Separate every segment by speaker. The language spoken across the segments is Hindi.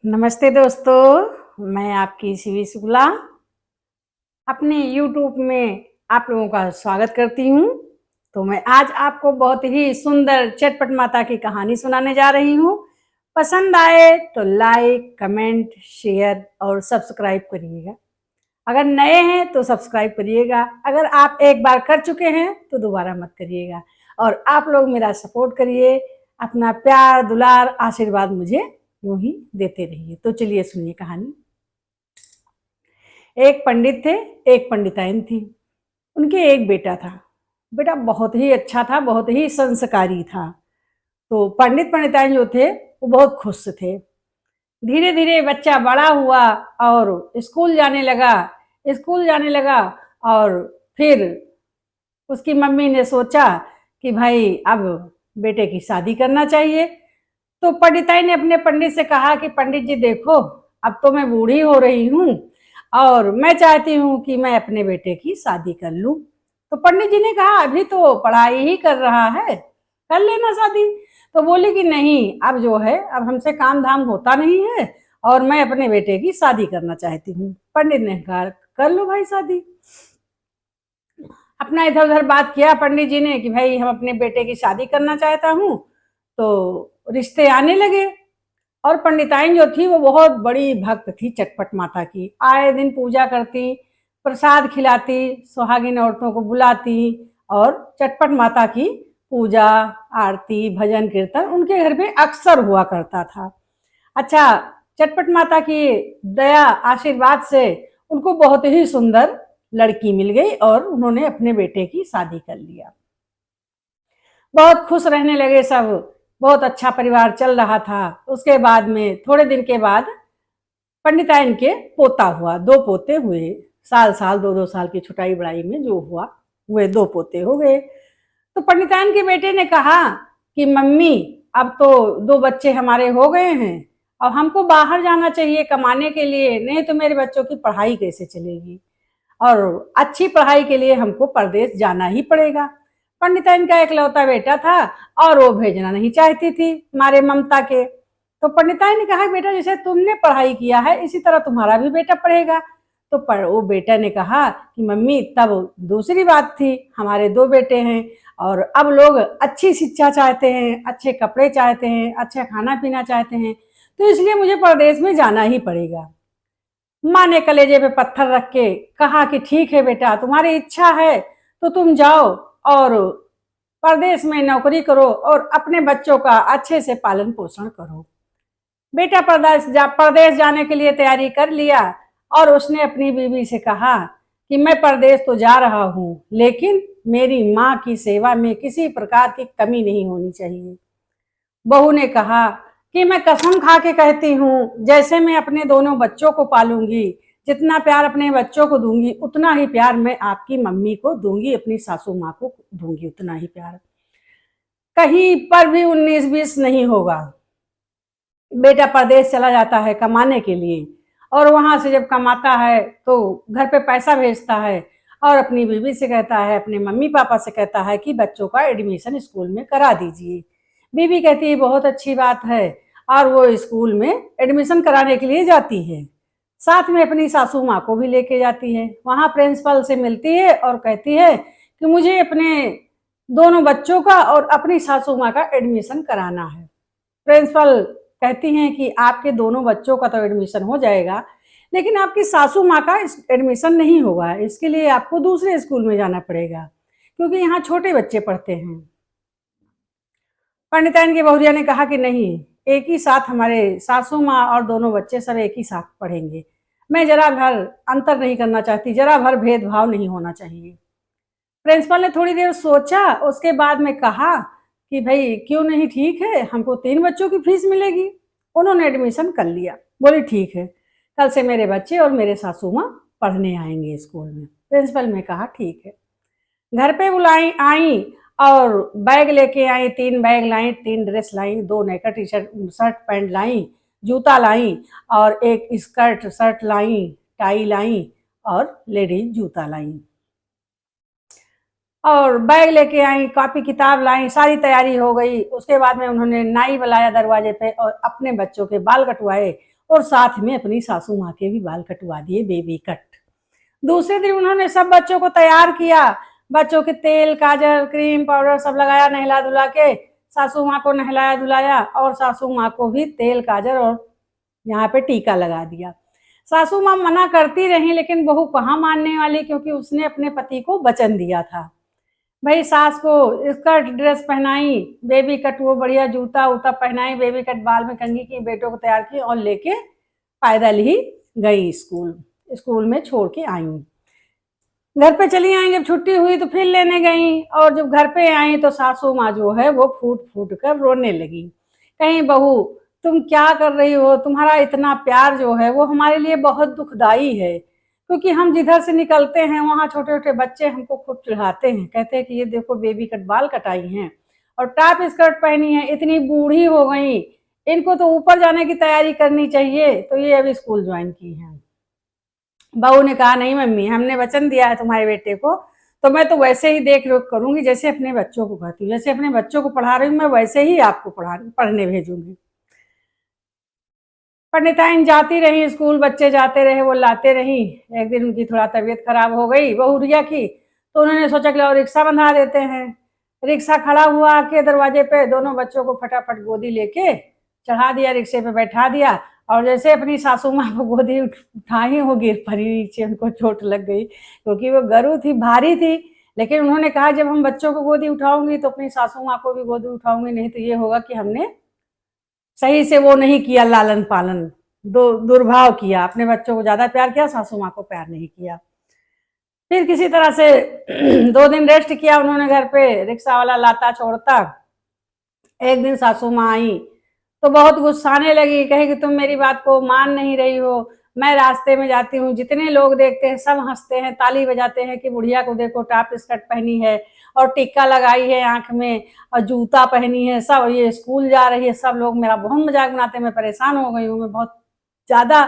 Speaker 1: नमस्ते दोस्तों, मैं आपकी शिवी शुक्ला अपने यूट्यूब में आप लोगों का स्वागत करती हूँ। तो मैं आज आपको बहुत ही सुंदर चटपट माता की कहानी सुनाने जा रही हूँ। पसंद आए तो लाइक, कमेंट, शेयर और सब्सक्राइब करिएगा। अगर नए हैं तो सब्सक्राइब करिएगा। अगर आप एक बार कर चुके हैं तो दोबारा मत करिएगा। और आप लोग मेरा सपोर्ट करिए, अपना प्यार, दुलार, आशीर्वाद मुझे यूं ही देते रहिए। तो चलिए सुनिए कहानी। एक पंडित थे, एक पंडिताइन थी। उनके एक बेटा था। बेटा बहुत ही अच्छा था, बहुत ही संस्कारी था। तो पंडित पंडिताइन जो थे वो बहुत खुश थे। धीरे धीरे बच्चा बड़ा हुआ और स्कूल जाने लगा। और फिर उसकी मम्मी ने सोचा कि भाई अब बेटे की शादी करना चाहिए। तो पंडिताई ने अपने पंडित से कहा कि पंडित जी देखो, अब तो मैं बूढ़ी हो रही हूँ और मैं चाहती हूँ कि मैं अपने बेटे की शादी कर लूँ। तो पंडित जी ने कहा अभी तो पढ़ाई ही कर रहा है, कर लेना शादी। तो बोली कि नहीं, अब जो है अब हमसे काम धाम होता नहीं है और मैं अपने बेटे की शादी करना चाहती हूँ। पंडित ने कहा कर लो भाई शादी। अपना इधर उधर बात किया पंडित जी ने कि भाई हम अपने बेटे की शादी करना चाहता हूँ। तो रिश्ते आने लगे। और पंडिताइन जो थी वो बहुत बड़ी भक्त थी चटपट माता की। आए दिन पूजा करती, प्रसाद खिलाती, सुहागिन औरतों को बुलाती और चटपट माता की पूजा, आरती, भजन कीर्तन उनके घर में अक्सर हुआ करता था। अच्छा, चटपट माता की दया आशीर्वाद से उनको बहुत ही सुंदर लड़की मिल गई और उन्होंने अपने बेटे की शादी कर लिया। बहुत खुश रहने लगे सब, बहुत अच्छा परिवार चल रहा था। उसके बाद में थोड़े दिन के बाद पंडिताइन के पोता हुआ, दो पोते हुए। साल साल, दो दो साल की छुटाई बड़ाई में जो हुआ, हुए दो पोते हो गए। तो पंडिताइन के बेटे ने कहा कि मम्मी अब तो दो बच्चे हमारे हो गए हैं, अब हमको बाहर जाना चाहिए कमाने के लिए, नहीं तो मेरे बच्चों की पढ़ाई कैसे चलेगी, और अच्छी पढ़ाई के लिए हमको परदेश जाना ही पड़ेगा। पंडिताइन का एकलौता बेटा था और वो भेजना नहीं चाहती थी मारे ममता के। तो पंडिताइन ने कहा बेटा जैसे तुमने पढ़ाई किया है इसी तरह तुम्हारा भी बेटा पढ़ेगा। तो वो बेटा ने कहा कि मम्मी तब दूसरी बात थी, हमारे दो बेटे हैं और अब लोग अच्छी शिक्षा चाहते हैं, अच्छे कपड़े चाहते हैं, अच्छा खाना पीना चाहते हैं, तो इसलिए मुझे परदेश में जाना ही पड़ेगा। माँ ने कलेजे पे पत्थर रख के कहा कि ठीक है बेटा, तुम्हारी इच्छा है तो तुम जाओ और परदेश में नौकरी करो और अपने बच्चों का अच्छे से पालन पोषण करो। बेटा परदेश जाने के लिए तैयारी कर लिया और उसने अपनी बीवी से कहा कि मैं परदेश तो जा रहा हूँ लेकिन मेरी माँ की सेवा में किसी प्रकार की कमी नहीं होनी चाहिए। बहू ने कहा कि मैं कसम खा के कहती हूँ, जैसे मैं अपने दोनों बच्चों को पालूंगी, जितना प्यार अपने बच्चों को दूंगी उतना ही प्यार मैं आपकी मम्मी को दूंगी, अपनी सासू माँ को दूंगी उतना ही प्यार। कहीं पर भी 19-20 नहीं होगा। बेटा परदेश चला जाता है कमाने के लिए और वहां से जब कमाता है तो घर पे पैसा भेजता है और अपनी बीवी से कहता है, अपने मम्मी पापा से कहता है कि बच्चों का एडमिशन स्कूल में करा दीजिए। बीवी कहती है बहुत अच्छी बात है और वो स्कूल में एडमिशन कराने के लिए जाती है। साथ में अपनी सासू माँ को भी लेके जाती है। वहाँ प्रिंसिपल से मिलती है और कहती है कि मुझे अपने दोनों बच्चों का और अपनी सासू माँ का एडमिशन कराना है। प्रिंसिपल कहती हैं कि आपके दोनों बच्चों का तो एडमिशन हो जाएगा लेकिन आपकी सासू माँ का एडमिशन नहीं होगा, इसके लिए आपको दूसरे स्कूल में जाना पड़ेगा क्योंकि यहाँ छोटे बच्चे पढ़ते हैं। पंडिताइन की बहुरिया ने कहा कि नहीं, एक ही साथ हमारे सासू माँ और दोनों बच्चे सब एक ही साथ पढ़ेंगे। मैं जरा भर अंतर नहीं करना चाहती, जरा भर भेदभाव नहीं होना चाहिए। प्रिंसिपल ने थोड़ी देर सोचा, उसके बाद में कहा कि भाई क्यों नहीं, ठीक है, हमको 3 बच्चों की फीस मिलेगी। उन्होंने एडमिशन कर लिया। बोली ठीक है, कल से मेरे बच्चे और मेरे सासू माँ पढ़ने आएंगे स्कूल में। प्रिंसिपल ने कहा ठीक है। घर पे बुलाई आई और बैग लेके आई, 3 बैग लाई, 3 ड्रेस लाई, 2 नेकर टी शर्ट शर्ट पैंट लाई, जूता लाई और एक स्कर्ट शर्ट लाई, टाई लाई और लेडीज जूता लाई और बैग लेके आई, कॉपी किताब लाई, सारी तैयारी हो गई। उसके बाद में उन्होंने नाई बुलाया दरवाजे पे और अपने बच्चों के बाल कटवाए। और साथ में अपनी सासू माँ के भी बाल कटवा दिए, बेबी कट। दूसरे दिन उन्होंने सब बच्चों को तैयार किया, बच्चों के तेल, काजल, क्रीम, पाउडर सब लगाया, नहला धुला के सासू माँ को नहलाया धुलाया और सासू माँ को भी तेल, काजल और यहाँ पे टीका लगा दिया। सासू माँ मना करती रही, लेकिन बहू कहाँ मानने वाली, क्योंकि उसने अपने पति को वचन दिया था। भाई सास को स्कर्ट ड्रेस पहनाई, बेबी कट वो बढ़िया जूता उता पहनाई, बेबी कट बाल में कंघी की, बेटों को तैयार की और लेके पैदल ही गई स्कूल में छोड़ के आई। घर पे चली आई, जब छुट्टी हुई तो फिर लेने गई और जब घर पे आई तो सासू माँ जो है वो फूट फूट कर रोने लगी। कहीं बहू तुम क्या कर रही हो, तुम्हारा इतना प्यार जो है वो हमारे लिए बहुत दुखदाई है, क्योंकि हम जिधर से निकलते हैं वहाँ छोटे छोटे बच्चे हमको खूब चिढ़ाते हैं, कहते हैं कि ये देखो बेबी कट बाल कटाई हैं और टॉप स्कर्ट पहनी है, इतनी बूढ़ी हो गई, इनको तो ऊपर जाने की तैयारी करनी चाहिए, तो ये अभी स्कूल ज्वाइन की है। बहू ने कहा नहीं मम्मी, हमने वचन दिया है तुम्हारे बेटे को, तो मैं तो वैसे ही देख रेख करूंगी जैसे अपने बच्चों को कहती हूँ, जैसे अपने बच्चों को पढ़ा रही हूँ मैं वैसे ही आपको पढ़ने भेजूंगी। पंडिताइन जाती रही स्कूल, बच्चे जाते रहे, वो लाते रही। एक दिन उनकी थोड़ा तबीयत खराब हो गई बहू रिया की, तो उन्होंने सोचा कि रिक्शा बंधा देते हैं। रिक्शा खड़ा हुआ आके दरवाजे पे, दोनों बच्चों को फटाफट गोदी लेके चढ़ा दिया, रिक्शे पे बैठा दिया और जैसे अपनी सासू माँ को गोदी उठाई वो गिर पड़ी नीचे, उनको चोट लग गई क्योंकि वो गरू थी, भारी थी। लेकिन उन्होंने कहा जब हम बच्चों को गोदी उठाऊंगी तो अपनी सासू माँ को भी गोदी उठाऊंगी, नहीं तो ये होगा कि हमने सही से वो नहीं किया, लालन पालन, दुर्भाव किया, अपने बच्चों को ज्यादा प्यार किया, सासू माँ को प्यार नहीं किया। फिर किसी तरह से 2 दिन रेस्ट किया उन्होंने घर पे, रिक्शा वाला लाता छोड़ता। एक दिन सासू माँ आई तो बहुत गुस्साने लगी, कहे कि तुम मेरी बात को मान नहीं रही हो, मैं रास्ते में जाती हूँ, जितने लोग देखते हैं सब हंसते हैं, ताली बजाते हैं कि बुढ़िया को देखो टॉप स्कर्ट पहनी है और टिक्का लगाई है आंख में और जूता पहनी है, सब ये स्कूल जा रही है, सब लोग मेरा बहुत मजाक बनाते हैं, मैं परेशान हो गई हूँ, मैं बहुत ज्यादा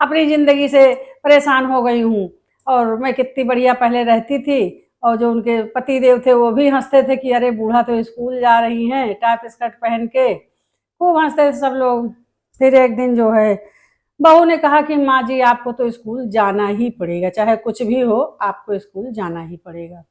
Speaker 1: अपनी जिंदगी से परेशान हो गई हूँ और मैं कितनी बढ़िया पहले रहती थी। और जो उनके पति देव थे वो भी हंसते थे कि अरे बूढ़ा तो स्कूल जा रही हैं टॉप स्कर्ट पहन के, खूब हंसते थे सब लोग। फिर एक दिन जो है बहू ने कहा कि माँ जी आपको तो स्कूल जाना ही पड़ेगा, चाहे कुछ भी हो आपको स्कूल जाना ही पड़ेगा।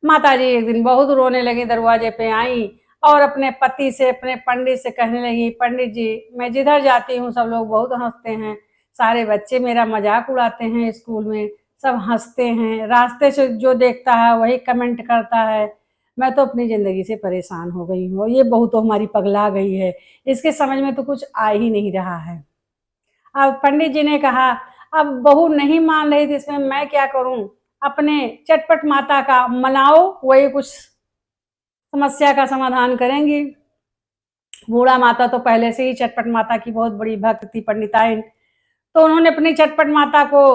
Speaker 1: माता जी एक दिन बहुत रोने लगी, दरवाजे पे आई और अपने पति से, अपने पंडित से कहने लगी, पंडित जी मैं जिधर जाती हूँ सब लोग बहुत हंसते हैं, सारे बच्चे मेरा मजाक उड़ाते हैं, स्कूल में सब हंसते हैं, रास्ते से जो देखता है वही कमेंट करता है, मैं तो अपनी जिंदगी से परेशान हो गई हूँ, ये बहू तो हमारी पगला गई है, इसके समझ में तो कुछ आ ही नहीं रहा है। अब पंडित जी ने कहा अब बहू नहीं मान रही थी, इसमें मैं क्या करूं, अपने चटपट माता का मनाओ, वही कुछ समस्या का समाधान करेंगी। बूढ़ा माता तो पहले से ही चटपट माता की बहुत बड़ी भक्त थी पंडिताइन, तो उन्होंने अपनी चटपट माता को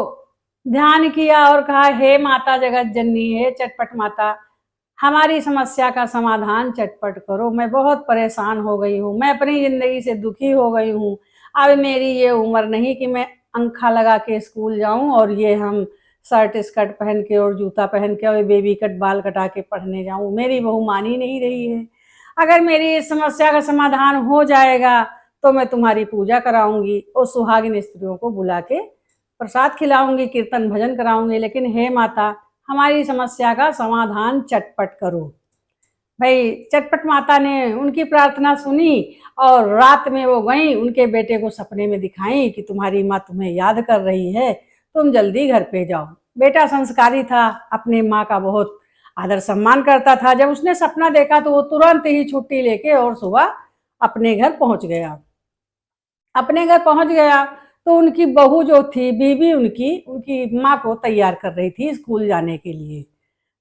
Speaker 1: ध्यान किया और कहा हे माता जगत जननी, हे चटपट माता हमारी समस्या का समाधान चटपट करो, मैं बहुत परेशान हो गई हूँ, मैं अपनी जिंदगी से दुखी हो गई हूँ, अब मेरी ये उम्र नहीं कि मैं अंखा लगा के स्कूल जाऊं और ये हम शर्ट स्कर्ट पहन के और जूता पहन के और बेबी कट बाल कटा के पढ़ने जाऊं, मेरी बहू मान ही नहीं रही है। अगर मेरी इस समस्या का समाधान हो जाएगा तो मैं तुम्हारी पूजा कराऊंगी और सुहागिन स्त्रियों को बुला के प्रसाद खिलाऊंगी, कीर्तन भजन कराऊंगी, लेकिन हे माता हमारी समस्या का समाधान चटपट करो। भाई चटपट माता ने उनकी प्रार्थना सुनी और रात में वो गई, उनके बेटे को सपने में दिखाई कि तुम्हारी माँ तुम्हें याद कर रही है, तुम जल्दी घर पे जाओ। बेटा संस्कारी था, अपने माँ का बहुत आदर सम्मान करता था, जब उसने सपना देखा तो वो तुरंत ही छुट्टी लेके और सुबह अपने घर पहुंच गया। अपने घर पहुंच गया तो उनकी बहू जो थी, बीवी उनकी माँ को तैयार कर रही थी स्कूल जाने के लिए।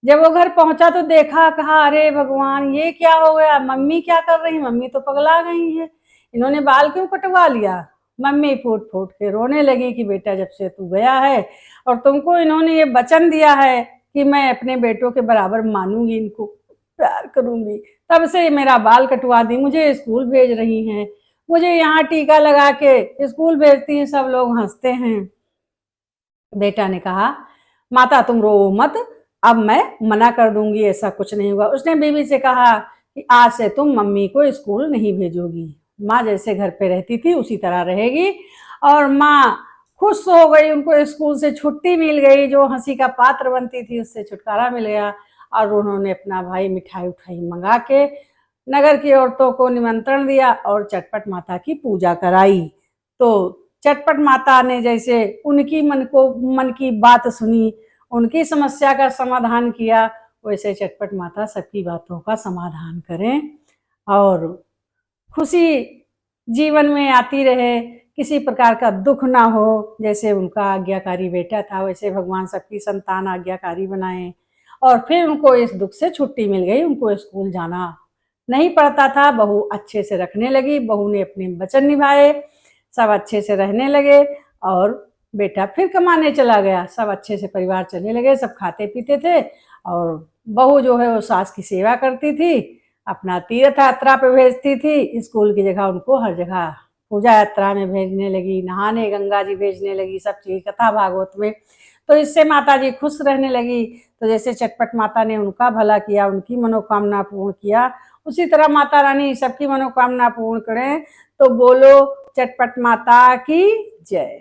Speaker 1: जब वो घर पहुंचा तो देखा, कहा अरे भगवान ये क्या हो गया, मम्मी क्या कर रही, मम्मी तो पगला गई है, इन्होंने बाल क्यों कटवा लिया। मम्मी फूट फूट के रोने लगी कि बेटा जब से तू गया है और तुमको इन्होंने ये वचन दिया है कि मैं अपने बेटों के बराबर मानूंगी, इनको प्यार करूंगी, तब से मेरा बाल कटवा दी, मुझे स्कूल भेज रही हैं, मुझे यहाँ टीका लगा के स्कूल भेजती हैं, सब लोग हंसते हैं। बेटा ने कहा माता तुम रो मत, अब मैं मना कर दूंगी, ऐसा कुछ नहीं होगा। उसने बीवी से कहा कि आज से तुम मम्मी को स्कूल नहीं भेजोगी, माँ जैसे घर पे रहती थी उसी तरह रहेगी। और माँ खुश हो गई, उनको स्कूल से छुट्टी मिल गई, जो हंसी का पात्र बनती थी उससे छुटकारा मिल गया। और उन्होंने अपना भाई मिठाई उठाई मंगा के नगर की औरतों को निमंत्रण दिया और चटपट माता की पूजा कराई। तो चटपट माता ने जैसे उनकी मन की बात सुनी, उनकी समस्या का समाधान किया, वैसे चटपट माता सबकी बातों का समाधान करें और खुशी जीवन में आती रहे, किसी प्रकार का दुख ना हो। जैसे उनका आज्ञाकारी बेटा था वैसे भगवान सबकी संतान आज्ञाकारी बनाए। और फिर उनको इस दुख से छुट्टी मिल गई, उनको स्कूल जाना नहीं पड़ता था। बहू अच्छे से रखने लगी, बहू ने अपने वचन निभाए, सब अच्छे से रहने लगे और बेटा फिर कमाने चला गया। सब अच्छे से परिवार चलने लगे, सब खाते पीते थे। और बहू जो है वो सास की सेवा करती थी, अपना तीर्थ यात्रा पे भेजती थी, स्कूल की जगह उनको हर जगह पूजा यात्रा में भेजने लगी, नहाने गंगा जी भेजने लगी, सब चीज कथा भागवत में। तो इससे माता जी खुश रहने लगी। तो जैसे चटपट माता ने उनका भला किया, उनकी मनोकामना पूर्ण किया, उसी तरह माता रानी सबकी मनोकामना पूर्ण करें। तो बोलो चटपट माता की जय।